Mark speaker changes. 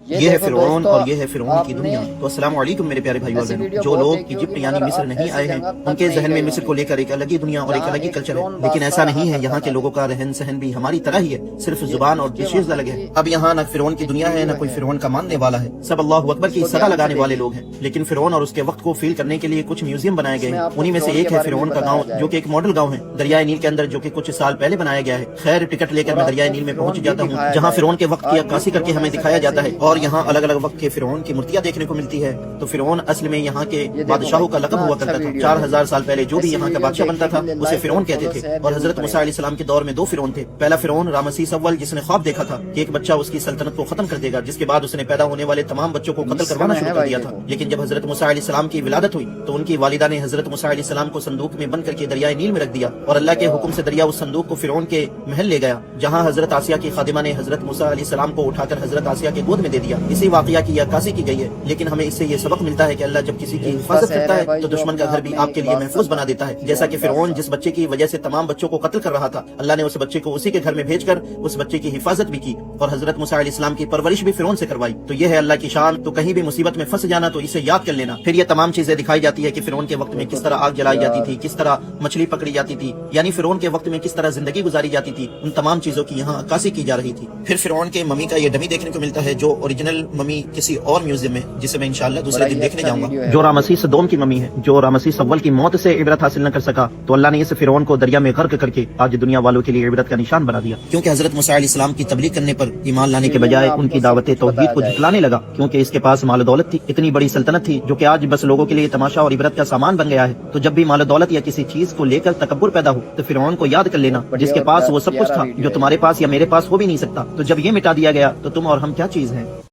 Speaker 1: یہ ہے فرعون اور یہ ہے فرعون کی دنیا۔ تو السلام علیکم میرے پیارے بھائیو اور بہنوں۔ جو لوگ ایجپٹ یعنی مصر نہیں آئے ہیں ان کے ذہن میں مصر کو لے کر ایک الگ ہی دنیا اور ایک الگ ہی کلچر ہے، لیکن ایسا نہیں ہے۔ یہاں کے لوگوں کا رہن سہن بھی ہماری طرح ہی ہے، صرف زبان اور ڈشز الگ ہے۔ اب یہاں نہ فرعون کی دنیا ہے نہ کوئی فرعون کا ماننے والا ہے، سب اللہ اکبر کی صدا لگانے والے لوگ ہیں۔ لیکن فرعون اور اس کے وقت کو فیل کرنے کے لیے کچھ میوزیم بنائے گئے ہیں، انہی میں سے ایک ہے فرعون کا گاؤں، جو کہ ایک ماڈل گاؤں ہے دریائے نیل کے اندر، جو کہ کچھ سال پہلے بنایا گیا ہے۔ خیر ٹکٹ لے کر میں دریائے نیل میں پہنچ جاتا ہوں، جہاں فرعون کے وقت کی عکاسی کر کے ہمیں دکھایا جاتا ہے، اور یہاں الگ الگ وقت کے فرعون کی مورتیاں دیکھنے کو ملتی ہے۔ تو فرعون اصل میں یہاں کے بادشاہوں کا لقب ہوا کرتا تھا۔ 4000 سال پہلے جو بھی یہاں کا بادشاہ بنتا تھا اسے فرعون کہتے تھے، اور حضرت موسیٰ علیہ السلام کے دور میں 2 فرعون تھے۔ پہلا فرعون رامسیس اول، جس نے خواب دیکھا تھا کہ ایک بچہ اس کی سلطنت کو ختم کر دے گا، جس کے بعد اس نے پیدا ہونے والے تمام بچوں کو قتل کروانا شروع کر دیا تھا۔ لیکن جب حضرت موسیٰ علیہ السلام کی ولادت ہوئی تو ان کی والدہ نے حضرت موسیٰ علیہ السلام کو صندوق میں بند کر کے دریائے نیل میں رکھ دیا، اور اللہ کے حکم سے دریا اس صندوق کو فرعون کے محل لے گیا، جہاں حضرت آسیہ کی خادمہ نے حضرت موسیٰ علیہ السلام کو اٹھا کر حضرت آسیہ کے گود میں دے دیا۔ اسی واقعہ کی عکاسی کی گئی ہے، لیکن ہمیں اس سے یہ سبق ملتا ہے کہ اللہ جب کسی کی حفاظت کرتا ہے تو دشمن کا گھر بھی آپ کے لیے محفوظ بنا دیتا ہے۔ جیسا کہ فرعون جس بچے کی وجہ سے تمام بچوں کو قتل کر رہا تھا، اللہ نے اس بچے کو اسی کے گھر میں بھیج کر اس بچے کی حفاظت بھی کی، اور حضرت موسیٰ علیہ السلام کی پرورش بھی فرعون سے کروائی۔ تو یہ ہے اللہ کی شان۔ تو کہیں بھی مصیبت میں پھنس جانا تو اسے یاد کر لینا۔ پھر یہ تمام چیزیں دکھائی جاتی ہے کہ فرعون کے وقت میں کس طرح آگ جلائی جاتی تھی، کس طرح مچھلی پکڑی جاتی تھی، یعنی فرعون کے وقت میں کس طرح زندگی گزاری جاتی تھی، ان تمام چیزوں کی یہاں عکاسی کی جا رہی تھی۔ پھر فرعون کے ممی کا یہ ڈمی دیکھنے کو ملتا ہے، جو اوریجنل ممی کسی اور میوزیم میں، جسے میں انشاءاللہ دوسرے دن دیکھنے جاؤں گا، جو رامسیس دوم کی ممی ہے، جو رامسیس اول کی موت سے عبرت حاصل نہ کر سکا تو اللہ نے اس فرعون کو دریا میں غرق کر کے آج دنیا والوں کے لیے عبرت کا نشان بنا دیا، کیونکہ حضرت موسیٰ علیہ السلام کی تبلیغ کرنے پر ایمان لانے کے بجائے ان کی دعوت توحید کو جھٹلانے لگا، کیونکہ اس کے پاس مال و دولت تھی، اتنی بڑی سلطنت تھی جو کہ آج بس لوگوں کے لیے تماشا اور عبرت کا سامان بن گیا ہے۔ تو جب بھی مال و دولت یا کسی چیز کو لے کر تکبر پیدا ہو تو فرعون کو یاد کر لینا، جس کے پاس وہ سب کچھ تھا جو تمہارے پاس یا میرے پاس ہو بھی نہیں سکتا۔ تو جب یہ مٹا دیا گیا تو تم اور ہم کیا چیز ہیں۔